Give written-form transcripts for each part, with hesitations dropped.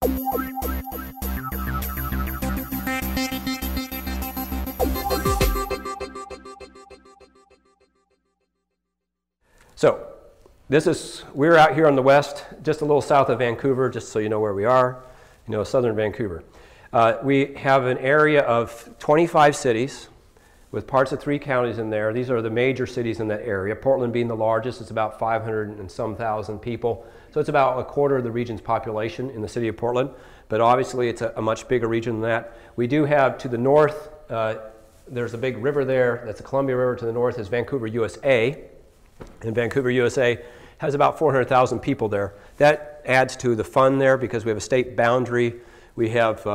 So we're out here on the west, just a little south of Vancouver, just so you know where we are, southern Vancouver. We have an area of 25 cities with parts of 3 counties in there. These are the major cities in that area. Portland being the largest, it's about 500 and some thousand people. So it's about a quarter of the region's population in the city of Portland, but obviously it's a much bigger region than that. We do have to the north, there's a big river there, that's the Columbia River. To the north is Vancouver, USA. And Vancouver, USA has about 400,000 people there. That adds to the fun there because we have a state boundary. We have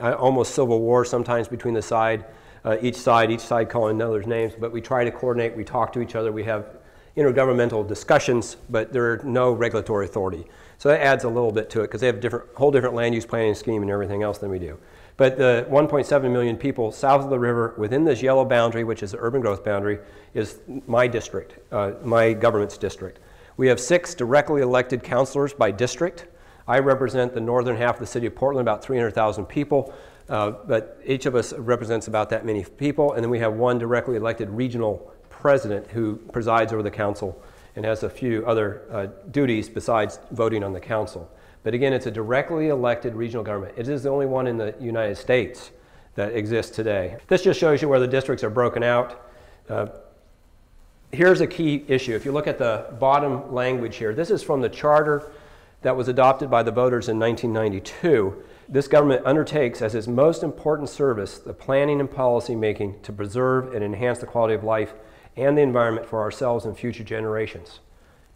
almost civil war sometimes between each side calling another's names, but we try to coordinate, we talk to each other, we have intergovernmental discussions, but there are no regulatory authority. So that adds a little bit to it because they have a whole different land use planning scheme and everything else than we do. But the 1.7 million people south of the river within this yellow boundary, which is the urban growth boundary, is my district, my government's district. We have 6 directly elected councilors by district. I represent the northern half of the city of Portland, about 300,000 people, but each of us represents about that many people. And then we have 1 directly elected regional president who presides over the council and has a few other duties besides voting on the council. But again, it's a directly elected regional government. It is the only one in the United States that exists today. This just shows you where the districts are broken out. Here's a key issue. If you look at the bottom language here, this is from the charter that was adopted by the voters in 1992. This government undertakes as its most important service the planning and policy making to preserve and enhance the quality of life and the environment for ourselves and future generations.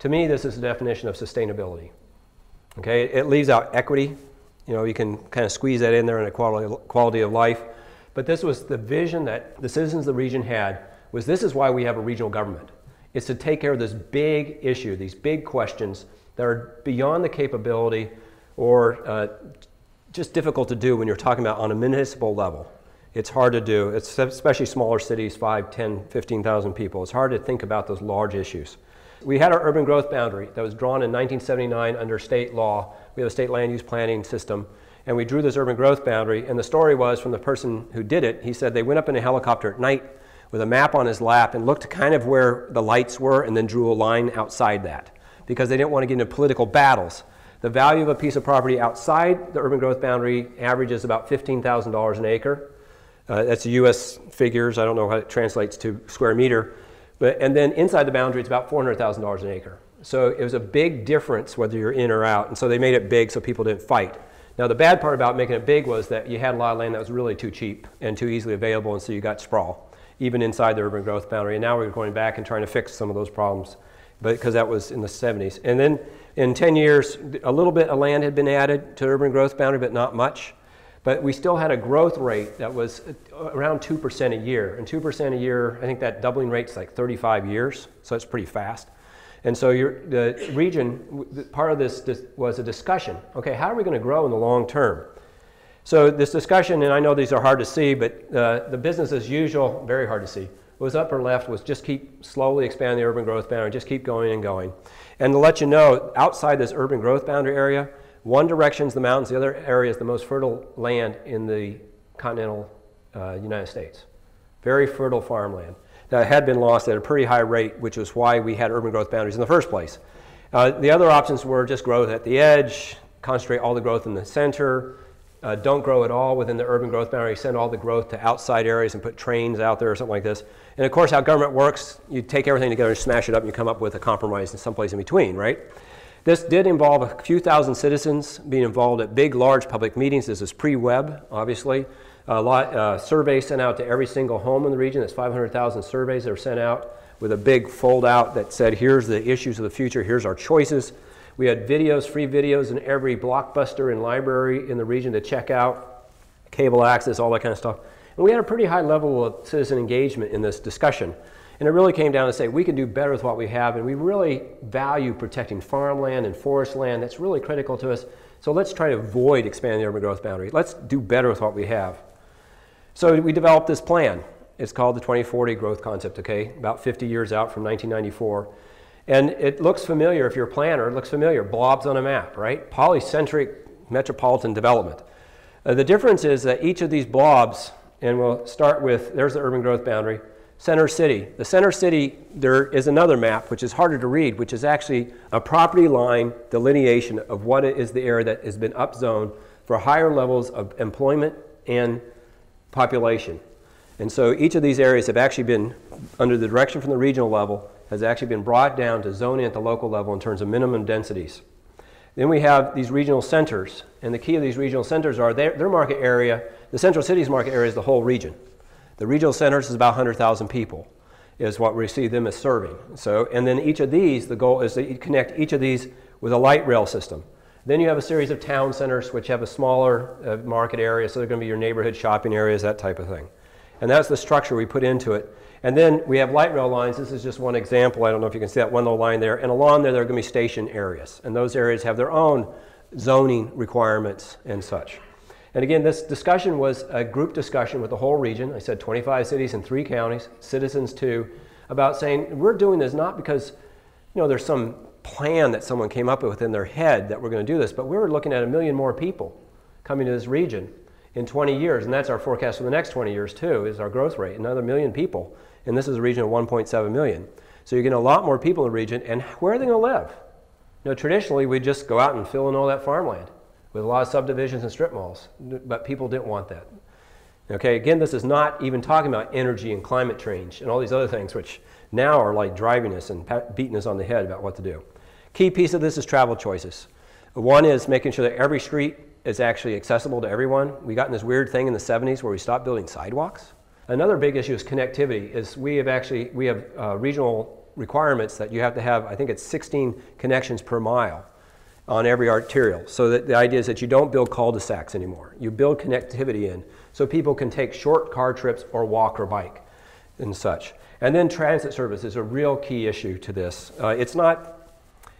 To me, this is the definition of sustainability. Okay, it leaves out equity. You can kind of squeeze that in there in a quality of life. But this was the vision that the citizens of the region had, was this is why we have a regional government. It's to take care of this big issue, these big questions that are beyond the capability or just difficult to do when you're talking about on a municipal level. It's hard to do, it's especially smaller cities, 5, 10, 15,000 people. It's hard to think about those large issues. We had our urban growth boundary that was drawn in 1979 under state law. We have a state land use planning system, and we drew this urban growth boundary, and the story was from the person who did it, he said they went up in a helicopter at night with a map on his lap and looked kind of where the lights were and then drew a line outside that because they didn't want to get into political battles. The value of a piece of property outside the urban growth boundary averages about $15,000 an acre. That's US figures. I don't know how it translates to square meter. And then inside the boundary, it's about $400,000 an acre. So it was a big difference whether you're in or out. And so they made it big so people didn't fight. Now the bad part about making it big was that you had a lot of land that was really too cheap and too easily available, and so you got sprawl, even inside the urban growth boundary. And now we're going back and trying to fix some of those problems, because that was in the 70s. And then in 10 years, a little bit of land had been added to the urban growth boundary, but not much. But we still had a growth rate that was around 2% a year. And 2% a year, I think that doubling rate's like 35 years, so it's pretty fast. And so the region, part of this was a discussion. Okay, how are we going to grow in the long term? So this discussion, and I know these are hard to see, but the business as usual, very hard to see, was upper left was just keep slowly expanding the urban growth boundary, just keep going and going. And to let you know, outside this urban growth boundary area, one direction's the mountains, the other area is the most fertile land in the continental United States. Very fertile farmland that had been lost at a pretty high rate, which was why we had urban growth boundaries in the first place. The other options were just growth at the edge, concentrate all the growth in the center, don't grow at all within the urban growth boundary, send all the growth to outside areas and put trains out there or something like this. And of course, how government works, you take everything together and smash it up and you come up with a compromise in someplace in between, right? This did involve a few thousand citizens being involved at big, large public meetings. This is pre-web, obviously. Surveys sent out to every single home in the region. That's 500,000 surveys that were sent out with a big fold-out that said, here's the issues of the future, here's our choices. We had videos, free videos in every Blockbuster and library in the region to check out, cable access, all that kind of stuff. And we had a pretty high level of citizen engagement in this discussion. And it really came down to say we can do better with what we have, and we really value protecting farmland and forest land. That's really critical to us. So let's try to avoid expanding the urban growth boundary. Let's do better with what we have. So we developed this plan. It's called the 2040 growth concept, okay? About 50 years out from 1994. And it looks familiar. If you're a planner, it looks familiar. Blobs on a map, right? Polycentric metropolitan development. The difference is that each of these blobs, and we'll start with, there's the urban growth boundary, center city. The center city, there is another map which is harder to read, which is actually a property line delineation of what is the area that has been upzoned for higher levels of employment and population. And so each of these areas have actually been, under the direction from the regional level, has actually been brought down to zoning at the local level in terms of minimum densities. Then we have these regional centers, and the key of these regional centers are their market area. The central city's market area is the whole region. The regional centers is about 100,000 people, is what we see them as serving. So, and then each of these, the goal is to connect each of these with a light rail system. Then you have a series of town centers which have a smaller market area, so they're going to be your neighborhood shopping areas, that type of thing. And that's the structure we put into it. And then we have light rail lines. This is just one example. I don't know if you can see that one little line there. And along there are going to be station areas. And those areas have their own zoning requirements and such. And again, this discussion was a group discussion with the whole region. I said 25 cities and 3 counties, citizens too, about saying we're doing this not because there's some plan that someone came up with in their head that we're going to do this, but we're looking at 1 million more people coming to this region in 20 years, and that's our forecast for the next 20 years too, is our growth rate, another 1 million people. And this is a region of 1.7 million. So you're getting a lot more people in the region, and where are they going to live? Traditionally, we just go out and fill in all that farmland with a lot of subdivisions and strip malls, but people didn't want that. Okay, again, this is not even talking about energy and climate change and all these other things, which now are like driving us and beating us on the head about what to do. Key piece of this is travel choices. One is making sure that every street is actually accessible to everyone. We got in this weird thing in the 70s where we stopped building sidewalks. Another big issue is connectivity. We have regional requirements that you have to have, I think it's 16 connections per mile on every arterial. So that the idea is that you don't build cul-de-sacs anymore. You build connectivity in so people can take short car trips or walk or bike and such. And then transit service is a real key issue to this. It's not,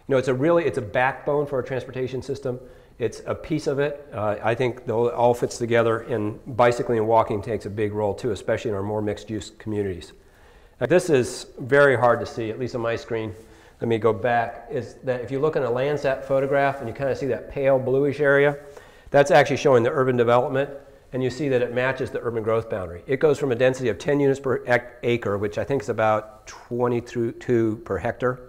it's a backbone for our transportation system. It's a piece of it. I think it all fits together, and bicycling and walking takes a big role too, especially in our more mixed-use communities. Now, this is very hard to see, at least on my screen. Let me go back. Is that if you look at a Landsat photograph and you kind of see that pale bluish area, that's actually showing the urban development, and you see that it matches the urban growth boundary. It goes from a density of 10 units per acre, which I think is about 22 per hectare,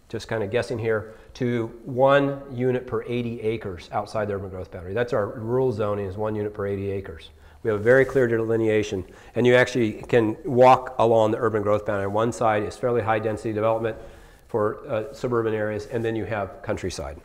just kind of guessing here, to 1 unit per 80 acres outside the urban growth boundary. That's our rural zoning, is 1 unit per 80 acres. We have a very clear delineation, and you actually can walk along the urban growth boundary. One side is fairly high density development for suburban areas, and then you have countryside.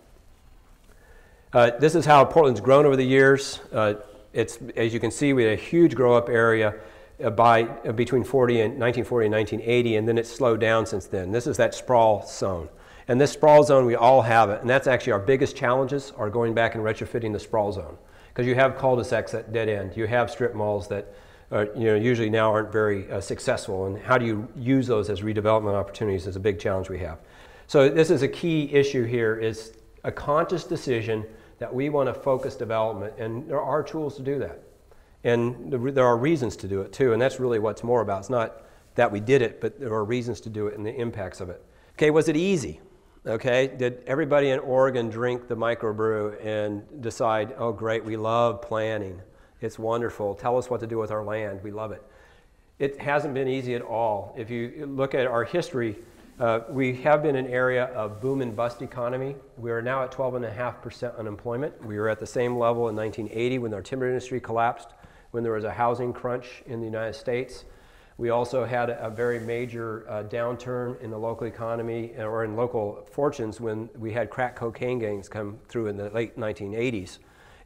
This is how Portland's grown over the years. As you can see, we had a huge grow up area between 1940 and 1980, and then it's slowed down since then. This is that sprawl zone. And this sprawl zone, we all have it, and that's actually our biggest challenges, are going back and retrofitting the sprawl zone. Because you have cul-de-sacs at dead end, you have strip malls that usually now aren't very successful, and how do you use those as redevelopment opportunities is a big challenge we have. So this is a key issue here, is a conscious decision that we want to focus development, and there are tools to do that. And there are reasons to do it too, and that's really what's more about. It's not that we did it, but there are reasons to do it and the impacts of it. Okay, was it easy? Okay, did everybody in Oregon drink the microbrew and decide, oh great, we love planning, it's wonderful, tell us what to do with our land, we love it. It hasn't been easy at all. If you look at our history, we have been an area of boom and bust economy. We are now at 12.5% unemployment. We were at the same level in 1980 when our timber industry collapsed, when there was a housing crunch in the United States. We also had a very major downturn in the local economy or in local fortunes when we had crack cocaine gangs come through in the late 1980s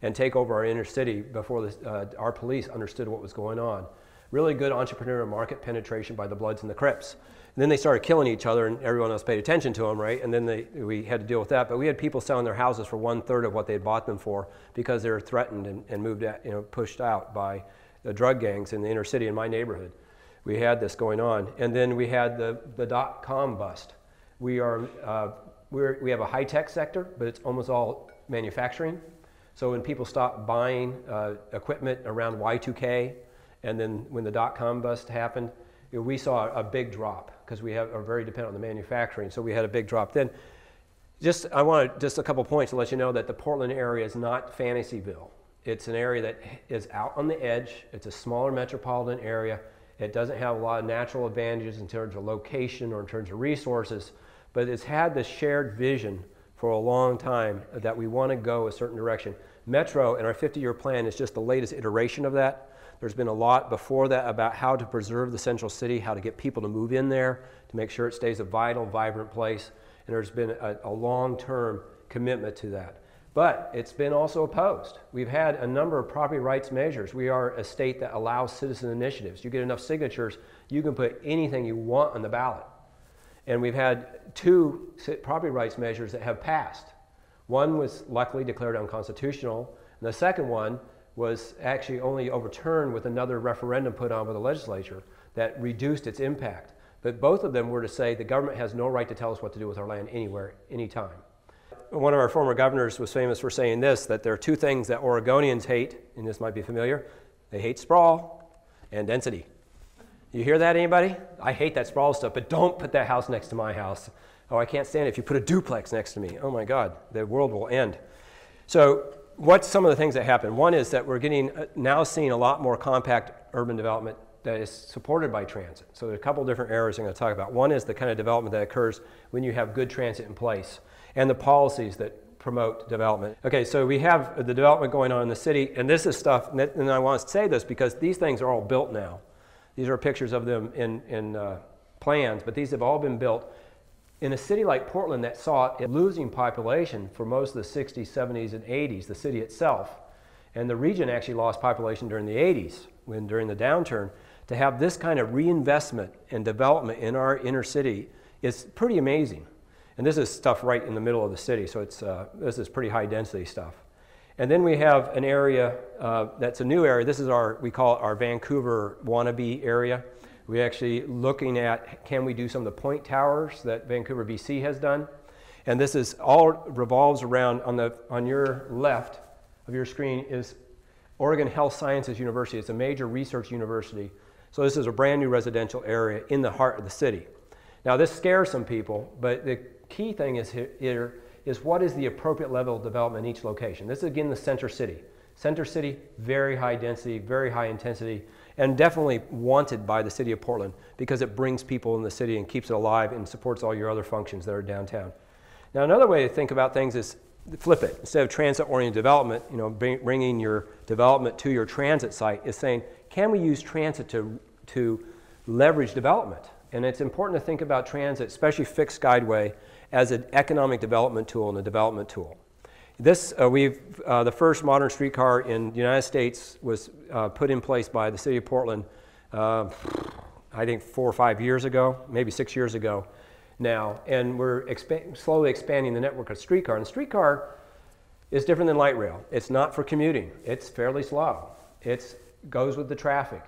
and take over our inner city before our police understood what was going on. Really good entrepreneurial market penetration by the Bloods and the Crips. And then they started killing each other, and everyone else paid attention to them, right? And then we had to deal with that. But we had people selling their houses for 1/3 of what they had bought them for because they were threatened and moved out, pushed out by the drug gangs in the inner city in my neighborhood. We had this going on. And then we had the dot-com bust. We have a high-tech sector, but it's almost all manufacturing. So when people stopped buying equipment around Y2K, and then when the dot-com bust happened, we saw a big drop because we are very dependent on the manufacturing. So we had a big drop then. I want just a couple points to let you know that the Portland area is not Fantasyville. It's an area that is out on the edge. It's a smaller metropolitan area. It doesn't have a lot of natural advantages in terms of location or in terms of resources, but it's had this shared vision for a long time that we want to go a certain direction. Metro and our 50-year plan is just the latest iteration of that. There's been a lot before that about how to preserve the central city, how to get people to move in there, to make sure it stays a vital, vibrant place. And there's been a long-term commitment to that. But it's been also opposed. We've had a number of property rights measures. We are a state that allows citizen initiatives. You get enough signatures, you can put anything you want on the ballot. And we've had 2 property rights measures that have passed. One was luckily declared unconstitutional, and the second one was actually only overturned with another referendum put on by the legislature that reduced its impact. But both of them were to say the government has no right to tell us what to do with our land anywhere, anytime. One of our former governors was famous for saying this, that there are 2 things that Oregonians hate, and this might be familiar. They hate sprawl and density. You hear that, anybody? I hate that sprawl stuff, but don't put that house next to my house. Oh, I can't stand it if you put a duplex next to me. Oh my God, the world will end. So what's some of the things that happen? One is that we're now seeing a lot more compact urban development that is supported by transit. So there's a couple different areas I'm going to talk about. One is the kind of development that occurs when you have good transit in place and the policies that promote development. Okay, so we have the development going on in the city, and this is stuff, and I want to say this because these things are all built now. These are pictures of them in plans, but these have all been built. In a city like Portland that saw a losing population for most of the 60s, 70s, and 80s, the city itself, and the region actually lost population during the 80s, during the downturn, to have this kind of reinvestment and development in our inner city is pretty amazing. And this is stuff right in the middle of the city, so this is pretty high density stuff. And then we have an area that's a new area. This is we call it our Vancouver wannabe area. We're actually looking at, can we do some of the point towers that Vancouver, BC has done? And this is all revolves around, on your left of your screen is Oregon Health Sciences University. It's a major research university. So this is a brand new residential area in the heart of the city. Now this scares some people, but the key thing is here is what is the appropriate level of development in each location. This is again the center city. Center city, very high density, very high intensity, and definitely wanted by the city of Portland because it brings people in the city and keeps it alive and supports all your other functions that are downtown. Now another way to think about things is flip it. Instead of transit-oriented development, bringing your development to your transit site is saying, can we use transit to leverage development? And it's important to think about transit, especially fixed guideway, as an economic development tool and a development tool. The first modern streetcar in the United States was put in place by the city of Portland, I think 4 or 5 years ago, maybe 6 years ago now, and we're slowly expanding the network of streetcar. And the streetcar is different than light rail. It's not for commuting. It's fairly slow. It goes with the traffic.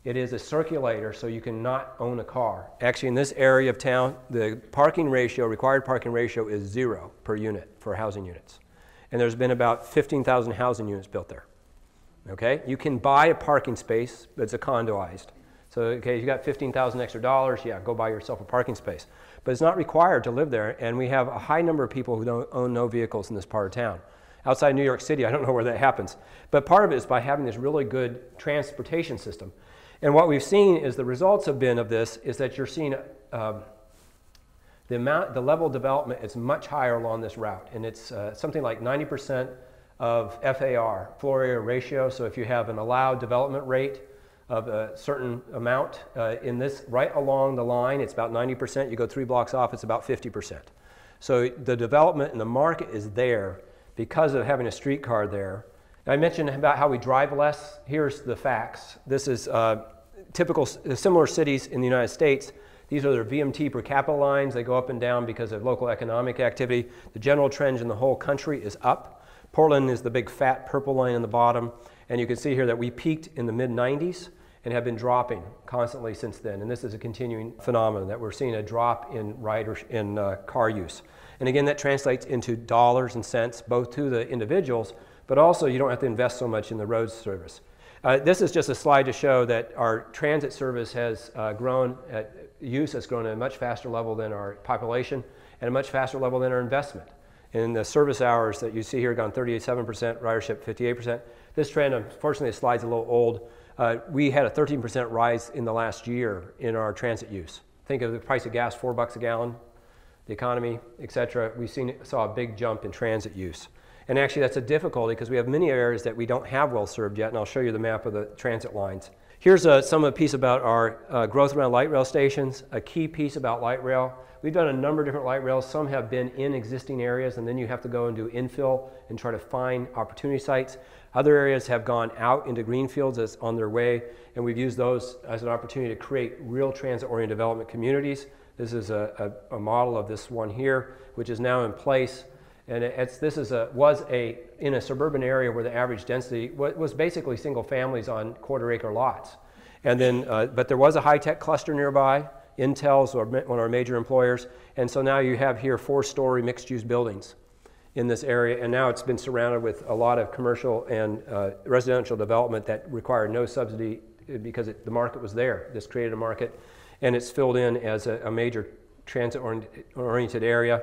It is a circulator, so you cannot own a car. Actually, in this area of town, the required parking ratio is 0 per unit for housing units. And there's been about 15,000 housing units built there. Okay? You can buy a parking space, but it's a condoized. So, okay, you got 15,000 extra dollars, yeah, go buy yourself a parking space. But it's not required to live there, and we have a high number of people who don't own no vehicles in this part of town. Outside New York City, I don't know where that happens. But part of it is by having this really good transportation system. And what we've seen is the results have been of this is that you're seeing the level of development is much higher along this route, and it's something like 90% of FAR, floor area ratio. So if you have an allowed development rate of a certain amount in this right along the line, it's about 90%. You go 3 blocks off, it's about 50%. So the development and the market is there because of having a streetcar there. I mentioned about how we drive less. Here's the facts. This is similar cities in the United States. These are their VMT per capita lines. They go up and down because of local economic activity. The general trend in the whole country is up. Portland is the big fat purple line on the bottom. And you can see here that we peaked in the mid-90s and have been dropping constantly since then. And this is a continuing phenomenon that we're seeing a drop in car use. And again, that translates into dollars and cents, both to the individuals, but also you don't have to invest so much in the road service. This is just a slide to show that our transit service has grown, use has grown at a much faster level than our population. at a much faster level than our investment. And the service hours that you see here gone 37%, ridership 58%. This trend, unfortunately, the slide's a little old. We had a 13% rise in the last year in our transit use. Think of the price of gas, $4 a gallon, the economy, et cetera. We saw a big jump in transit use. And actually that's a difficulty because we have many areas that we don't have well served yet, and I'll show you the map of the transit lines. Here's some of the piece about our growth around light rail stations. A key piece about light rail. We've done a number of different light rails. Some have been in existing areas, and then you have to go and do infill and try to find opportunity sites. Other areas have gone out into greenfields as on their way, and we've used those as an opportunity to create real transit-oriented development communities. This is a model of this one here, which is now in place. And was in a suburban area where the average density was basically single families on quarter-acre lots. And then, but there was a high-tech cluster nearby. Intel's one of our major employers. And so now you have here 4-story mixed-use buildings in this area. And now it's been surrounded with a lot of commercial and residential development that required no subsidy because the market was there. This created a market, and it's filled in as a major transit-oriented area.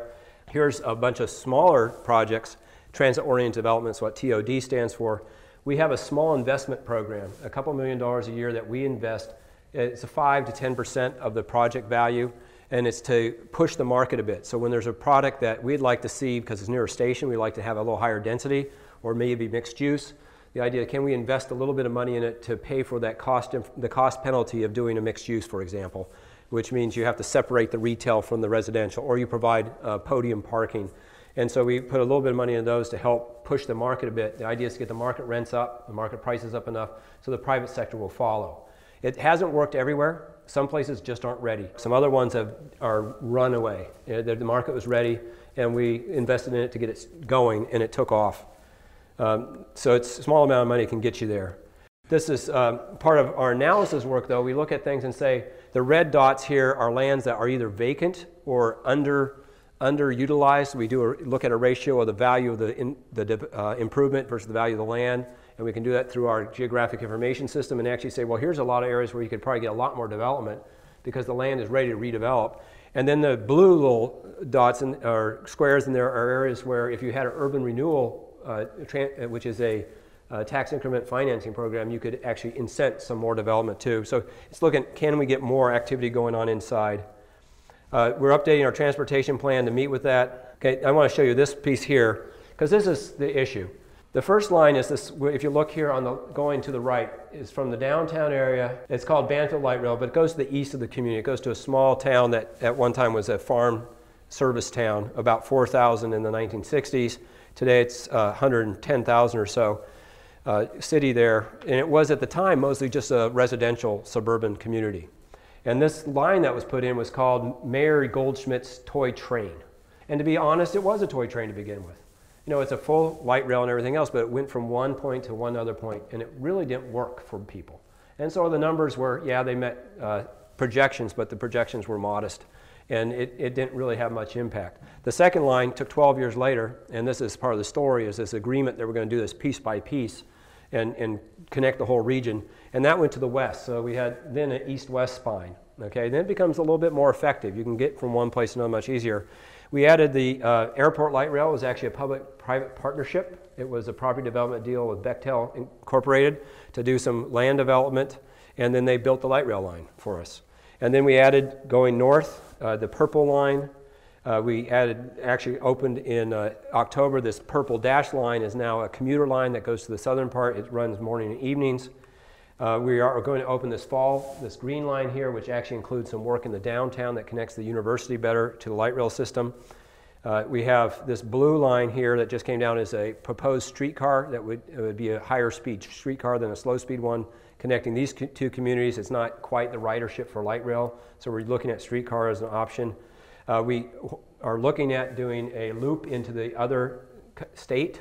Here's a bunch of smaller projects, transit-oriented developments, what TOD stands for. We have a small investment program, a couple $1 million a year that we invest. It's a 5 to 10% of the project value, and it's to push the market a bit. So when there's a product that we'd like to see, because it's near a station, we'd like to have a little higher density, or maybe mixed use. The idea, can we invest a little bit of money in it to pay for that the cost penalty of doing a mixed use, for example, which means you have to separate the retail from the residential, or you provide podium parking. And so we put a little bit of money in those to help push the market a bit. The idea is to get the market rents up, the market prices up enough, so the private sector will follow. It hasn't worked everywhere. Some places just aren't ready. Some other ones are run away. The market was ready, and we invested in it to get it going, and it took off. So it's a small amount of money can get you there. This is part of our analysis work, though. We look at things and say the red dots here are lands that are either vacant or underutilized. We look at a ratio of the value of the improvement versus the value of the land, and we can do that through our geographic information system and actually say, well, here's a lot of areas where you could probably get a lot more development because the land is ready to redevelop. And then the blue little dots or squares in there are areas where if you had an urban renewal, which is a tax increment financing program, you could actually incent some more development too. So it's looking, can we get more activity going on inside? We're updating our transportation plan to meet with that. Okay, I want to show you this piece here, because this is the issue. The first line is this, if you look here on the going to the right, is from the downtown area. It's called Banfield Light Rail, but it goes to the east of the community. It goes to a small town that at one time was a farm service town, about 4,000 in the 1960s. Today it's 110,000 or so. City there, and it was at the time mostly just a residential suburban community. And this line that was put in was called Mayor Goldschmidt's toy train. And to be honest, it was a toy train to begin with. You know, it's a full light rail and everything else, but it went from one point to one other point, and it really didn't work for people. And so the numbers were, yeah, they met projections, but the projections were modest, and it didn't really have much impact. The second line took 12 years later, and this is part of the story, is this agreement that we're going to do this piece by piece and connect the whole region. And that went to the west. So we had then an east-west spine. Okay, then it becomes a little bit more effective. You can get from one place to another much easier. We added the airport light rail. It was actually a public-private partnership. It was a property development deal with Bechtel Incorporated to do some land development, and then they built the light rail line for us. And then we added, going north, the purple line. We actually opened in October. This purple dash line is now a commuter line that goes to the southern part. It runs morning and evenings. We are going to open this fall, this green line here, which actually includes some work in the downtown that connects the university better to the light rail system. We have this blue line here that just came down as a proposed streetcar that would be a higher speed streetcar than a slow speed one connecting these two communities. It's not quite the ridership for light rail, so we're looking at streetcar as an option. We are looking at doing a loop into the other state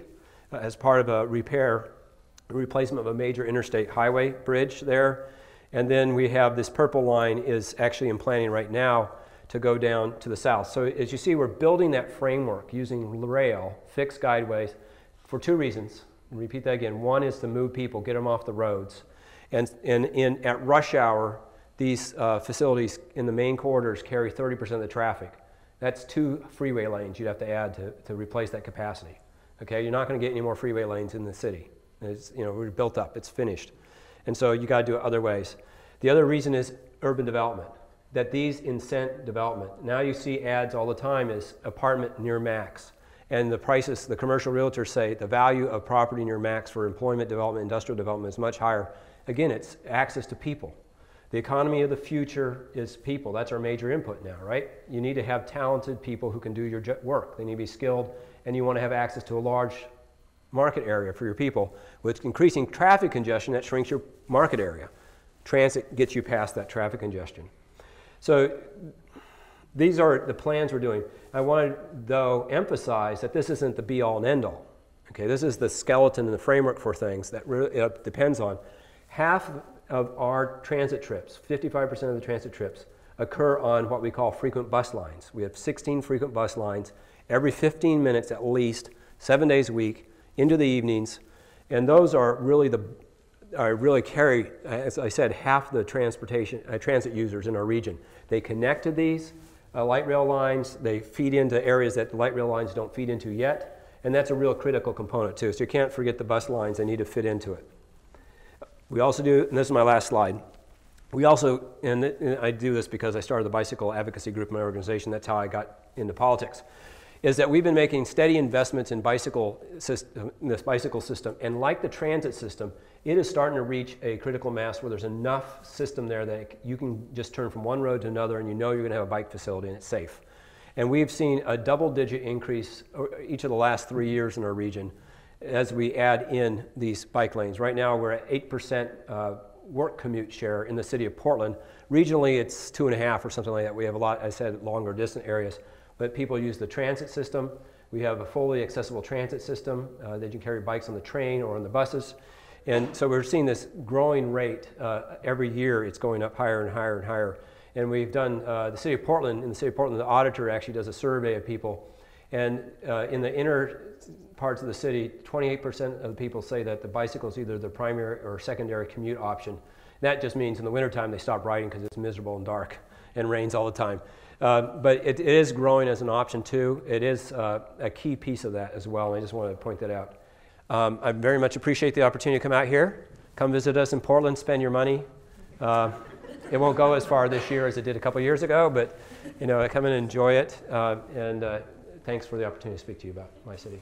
as part of a replacement of a major interstate highway bridge there. And then we have this purple line is actually in planning right now to go down to the south. So as you see, we're building that framework using rail, fixed guideways, for two reasons. I'll repeat that again. One is to move people, get them off the roads. And at rush hour, these facilities in the main corridors carry 30% of the traffic. That's 2 freeway lanes you'd have to add to replace that capacity. Okay, you're not going to get any more freeway lanes in the city. It's, you know, we're built up, it's finished. And so you got to do it other ways. The other reason is urban development, that these incent development. Now you see ads all the time as apartment near max. And the prices, the commercial realtors say the value of property near max for employment development, industrial development is much higher. Again, it's access to people. The economy of the future is people. That's our major input now, right? You need to have talented people who can do your work. They need to be skilled, and you want to have access to a large market area for your people. With increasing traffic congestion, that shrinks your market area. Transit gets you past that traffic congestion. So these are the plans we're doing. I want to, though, emphasize that this isn't the be-all and end-all. Okay, this is the skeleton and the framework for things that really depends on. Half of our transit trips, 55% of the transit trips, occur on what we call frequent bus lines. We have 16 frequent bus lines every 15 minutes at least, 7 days a week, into the evenings, and those are really really carry, as I said, half the transit users in our region. They connect to these light rail lines. They feed into areas that the light rail lines don't feed into yet, and that's a real critical component too. So you can't forget the bus lines. They need to fit into it. We also do, and this is my last slide, we also, and I do this because I started the bicycle advocacy group in my organization, that's how I got into politics, is that we've been making steady investments in this bicycle system, and like the transit system, it is starting to reach a critical mass where there's enough system there that you can just turn from one road to another and you know you're going to have a bike facility and it's safe. And we've seen a double-digit increase each of the last 3 years in our region as we add in these bike lanes. Right now we're at 8% work commute share in the city of Portland. Regionally it's 2.5 or something like that. We have a lot, I said, longer distant areas. But people use the transit system. We have a fully accessible transit system that you can carry bikes on the train or on the buses. And so we're seeing this growing rate. Every year it's going up higher and higher and higher. And we've done, in the city of Portland, the auditor actually does a survey of people. And in the inner parts of the city, 28% of the people say that the bicycle is either their primary or secondary commute option. That just means in the wintertime they stop riding because it's miserable and dark and rains all the time. But it is growing as an option too. It is a key piece of that as well. And I just wanted to point that out. I very much appreciate the opportunity to come out here. Come visit us in Portland, spend your money. It won't go as far this year as it did a couple years ago, but you know, come and enjoy it. And thanks for the opportunity to speak to you about my city.